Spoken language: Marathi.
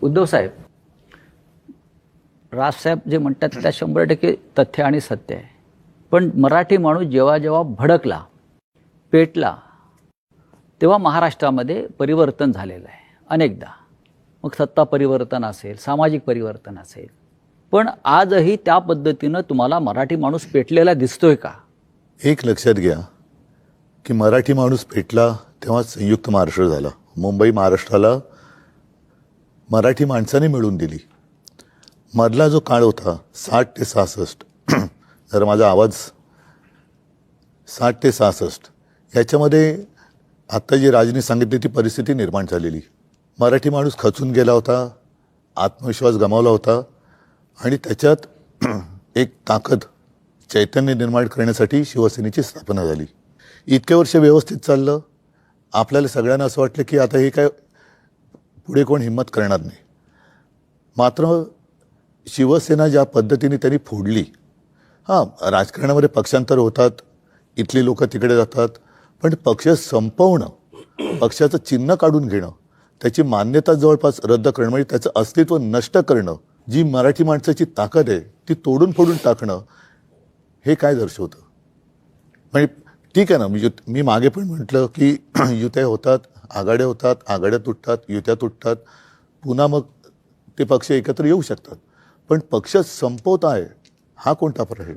उद्धव साहेब, राजसाहेब जे म्हणतात त्या 100% तथ्य आणि सत्य आहे. पण मराठी माणूस जेव्हा जेव्हा भडकला, पेटला, तेव्हा महाराष्ट्रामध्ये परिवर्तन झालेलं आहे अनेकदा. मग सत्ता परिवर्तन असेल, सामाजिक परिवर्तन असेल. पण आजही त्या पद्धतीनं तुम्हाला मराठी माणूस पेटलेला दिसतोय का? एक लक्षात घ्या की मराठी माणूस पेटला तेव्हा संयुक्त महाराष्ट्र झाला. मुंबई महाराष्ट्राला मराठी माणसाने मिळून दिली. मधला जो काळ होता 60 ते 66, जर माझा आवाज 60 ते 66, याच्यामध्ये आत्ता जी राजनी सांगितली ती परिस्थिती निर्माण झालेली. मराठी माणूस खचून गेला होता, आत्मविश्वास गमावला होता आणि त्याच्यात एक ताकद, चैतन्य निर्माण करण्यासाठी शिवसेनेची स्थापना झाली. इतके वर्ष व्यवस्थित चाललं. आपल्याला सगळ्यांना असं वाटलं की आता हे काय पुढे कोण हिंमत करणार नाही. मात्र शिवसेना ज्या पद्धतीने त्यांनी फोडली, राजकारणामध्ये पक्षांतर होतात, इथली लोक तिकडे जातात, पण पक्ष संपवणं, पक्षाचं चिन्ह काढून घेणं, त्याची मान्यता जवळपास रद्द करणं, म्हणजे त्याचं अस्तित्व नष्ट करणं, जी मराठी माणसाची ताकद आहे ती तोडून फोडून टाकणं, हे काय दर्शवतं? म्हणजे ठीक आहे ना, मी मागे पण म्हटलं की युत्या होतात, आघाड्या होतात, आघाड्या तुटतात, युत्या तुटतात, पुन्हा मग ते पक्ष एकत्र येऊ शकतात. पण पक्ष संपवत आहे हा कोणता प्रश्न?